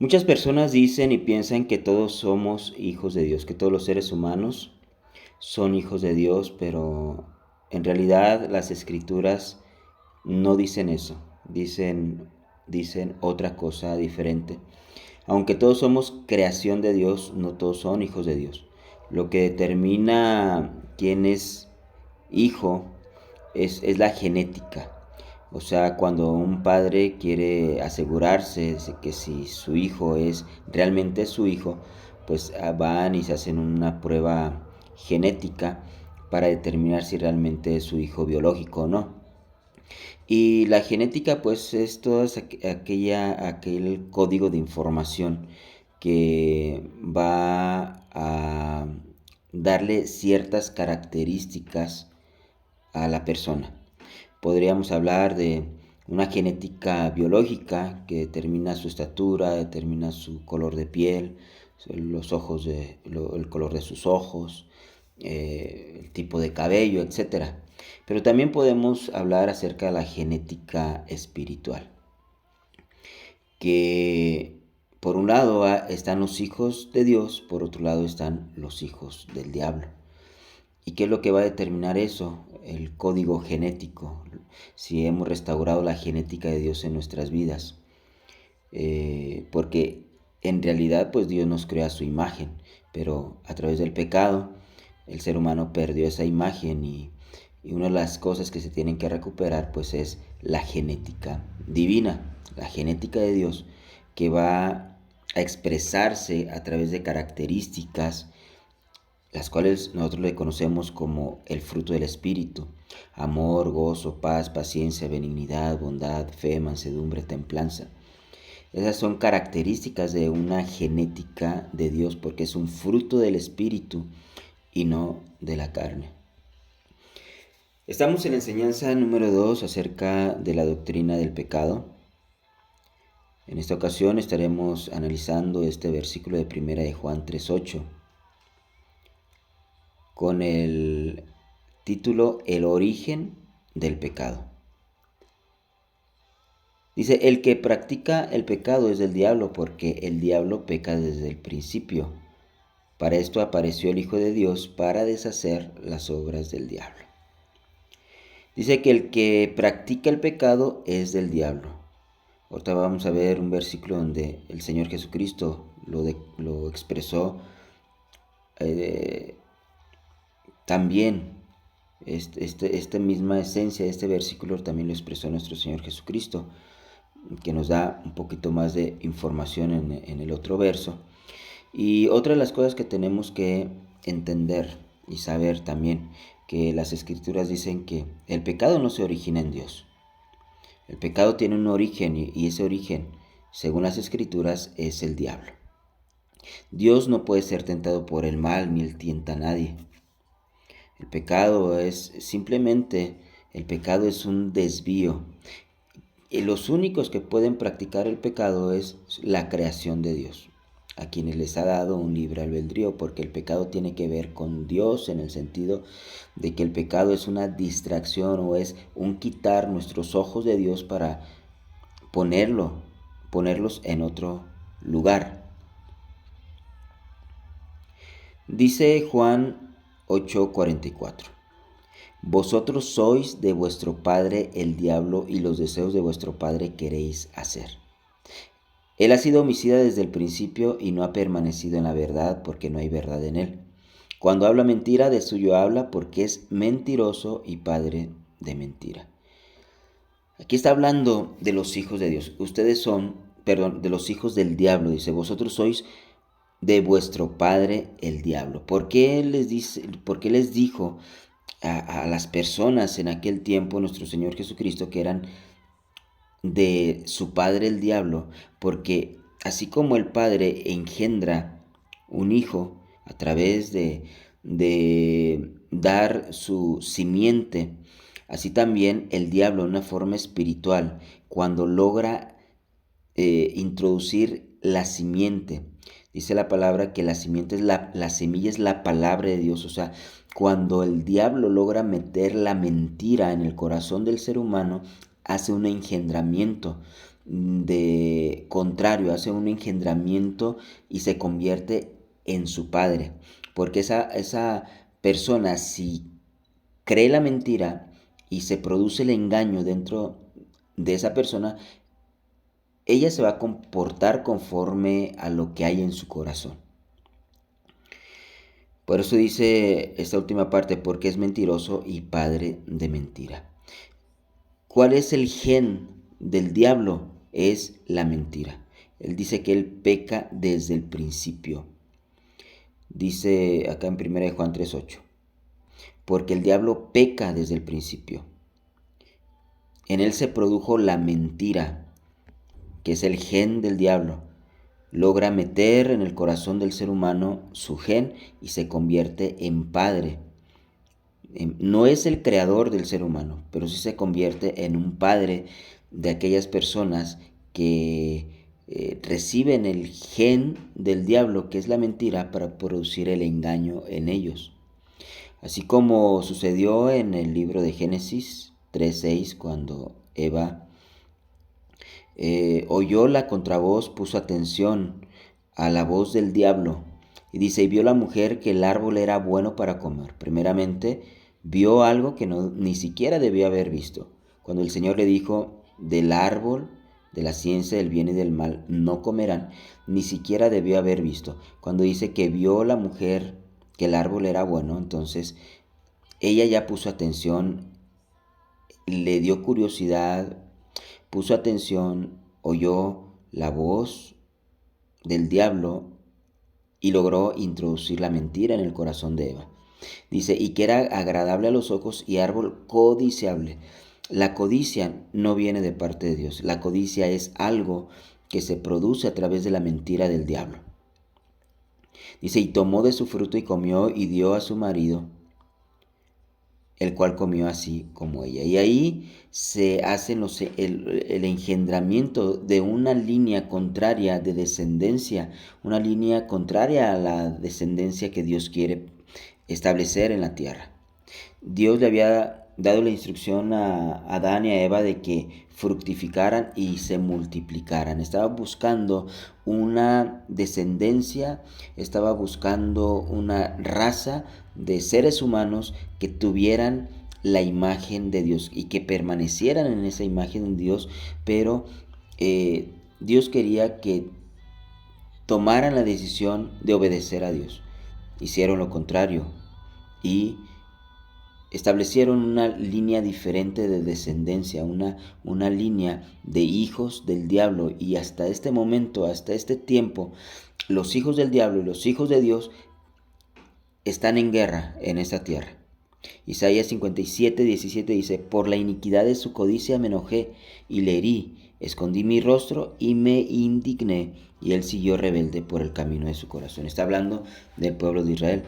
Muchas personas dicen y piensan que todos somos hijos de Dios, que todos los seres humanos son hijos de Dios, pero en realidad las escrituras no dicen eso, dicen otra cosa diferente. Aunque todos somos creación de Dios, no todos son hijos de Dios. Lo que determina quién es hijo es la genética. O sea, cuando un padre quiere asegurarse de que si su hijo es realmente su hijo, pues van y se hacen una prueba genética para determinar si realmente es su hijo biológico o no. Y la genética pues es todo aquel código de información que va a darle ciertas características a la persona. Podríamos hablar de una genética biológica que determina su estatura, determina su color de piel, los ojos el color de sus ojos, el tipo de cabello, etcétera. Pero también podemos hablar acerca de la genética espiritual, que por un lado están los hijos de Dios, por otro lado están los hijos del diablo. ¿Y qué es lo que va a determinar eso? El código genético, si hemos restaurado la genética de Dios en nuestras vidas. Porque en realidad pues Dios nos crea a su imagen, pero a través del pecado el ser humano perdió esa imagen y una de las cosas que se tienen que recuperar pues es la genética divina, la genética de Dios, que va a expresarse a través de características las cuales nosotros le conocemos como el fruto del Espíritu: amor, gozo, paz, paciencia, benignidad, bondad, fe, mansedumbre, templanza. Esas son características de una genética de Dios porque es un fruto del Espíritu y no de la carne. Estamos en la enseñanza número 2 acerca de la doctrina del pecado. En esta ocasión estaremos analizando este versículo de 1 de Juan 3:8 con el título El origen del pecado. Dice: el que practica el pecado es del diablo, porque el diablo peca desde el principio. Para esto apareció el Hijo de Dios, para deshacer las obras del diablo. Dice que el que practica el pecado es del diablo. Ahorita vamos a ver un versículo donde el Señor Jesucristo lo expresó también. Esta misma esencia de este versículo también lo expresó nuestro Señor Jesucristo, que nos da un poquito más de información en el otro verso. Y otra de las cosas que tenemos que entender y saber también, que las escrituras dicen que el pecado no se origina en Dios. El pecado tiene un origen y ese origen, según las escrituras, es el diablo. Dios no puede ser tentado por el mal ni él tienta a nadie. El pecado es un desvío. Y los únicos que pueden practicar el pecado es la creación de Dios, a quienes les ha dado un libre albedrío, porque el pecado tiene que ver con Dios en el sentido de que el pecado es una distracción o es un quitar nuestros ojos de Dios para ponerlos en otro lugar. Dice Juan 8:44: vosotros sois de vuestro padre el diablo y los deseos de vuestro padre queréis hacer. Él ha sido homicida desde el principio y no ha permanecido en la verdad, porque no hay verdad en él. Cuando habla mentira, de suyo habla, porque es mentiroso y padre de mentira. Aquí está hablando de los hijos de Dios. De los hijos del diablo. Dice: vosotros sois de vuestro padre el diablo. ¿Por qué les dijo a las personas en aquel tiempo, nuestro Señor Jesucristo, que eran de su padre el diablo? Porque así como el padre engendra un hijo a través de dar su simiente, así también el diablo, en una forma espiritual, cuando logra introducir la simiente. Dice la palabra que la simiente la semilla es la palabra de Dios. O sea, cuando el diablo logra meter la mentira en el corazón del ser humano, hace un engendramiento de contrario, hace un engendramiento y se convierte en su padre. Porque esa persona, si cree la mentira y se produce el engaño dentro de esa persona, ella se va a comportar conforme a lo que hay en su corazón. Por eso dice esta última parte, porque es mentiroso y padre de mentira. ¿Cuál es el gen del diablo? Es la mentira. Él dice que él peca desde el principio. Dice acá en 1 Juan 3:8. Porque el diablo peca desde el principio. En él se produjo la mentira, que es el gen del diablo. Logra meter en el corazón del ser humano su gen y se convierte en padre. No es el creador del ser humano, pero sí se convierte en un padre de aquellas personas que reciben el gen del diablo, que es la mentira, para producir el engaño en ellos. Así como sucedió en el libro de Génesis 3:6, cuando Eva oyó la contravoz, puso atención a la voz del diablo. Y dice, y vio la mujer que el árbol era bueno para comer. Primeramente, vio algo que ni siquiera debió haber visto. Cuando el Señor le dijo, del árbol de la ciencia del bien y del mal no comerán, ni siquiera debió haber visto. Cuando dice que vio la mujer que el árbol era bueno, entonces ella ya puso atención, le dio curiosidad, puso atención, oyó la voz del diablo y logró introducir la mentira en el corazón de Eva. Dice, y que era agradable a los ojos y árbol codiciable. La codicia no viene de parte de Dios. La codicia es algo que se produce a través de la mentira del diablo. Dice, y tomó de su fruto y comió y dio a su marido, el cual comió así como ella. Y ahí se hace el engendramiento de una línea contraria de descendencia, una línea contraria a la descendencia que Dios quiere establecer en la tierra. Dios le había dado la instrucción a Adán y a Eva de que fructificaran y se multiplicaran. Estaba buscando una descendencia, estaba buscando una raza de seres humanos que tuvieran la imagen de Dios y que permanecieran en esa imagen de Dios, pero Dios quería que tomaran la decisión de obedecer a Dios. Hicieron lo contrario y establecieron una línea diferente de descendencia, una línea de hijos del diablo, y hasta este momento, hasta este tiempo, los hijos del diablo y los hijos de Dios están en guerra en esta tierra. Isaías 57:17 dice, por la iniquidad de su codicia me enojé y le herí, escondí mi rostro y me indigné, y él siguió rebelde por el camino de su corazón. Está hablando del pueblo de Israel.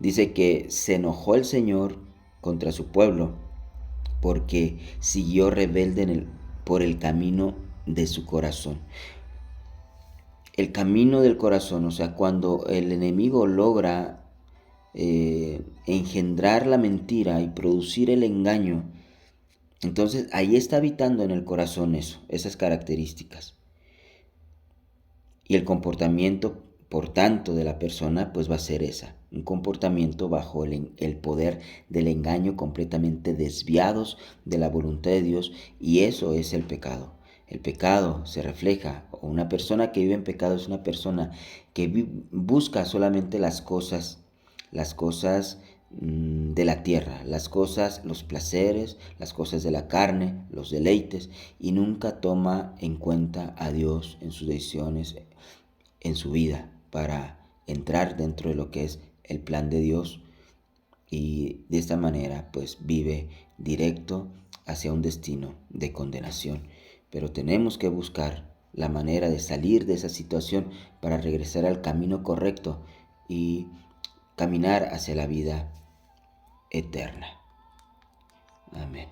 Dice que se enojó el Señor contra su pueblo porque siguió rebelde por el camino de su corazón. El camino del corazón, o sea, cuando el enemigo logra engendrar la mentira y producir el engaño, entonces ahí está habitando en el corazón esas características. Y el comportamiento, por tanto, de la persona, pues va a ser un comportamiento bajo el poder del engaño, completamente desviados de la voluntad de Dios, y eso es el pecado. El pecado se refleja, o una persona que vive en pecado es una persona que busca solamente las cosas de la tierra, las cosas, los placeres, las cosas de la carne, los deleites, y nunca toma en cuenta a Dios en sus decisiones, en su vida, para entrar dentro de lo que es el plan de Dios, y de esta manera pues vive directo hacia un destino de condenación. Pero tenemos que buscar la manera de salir de esa situación para regresar al camino correcto y caminar hacia la vida eterna. Amén.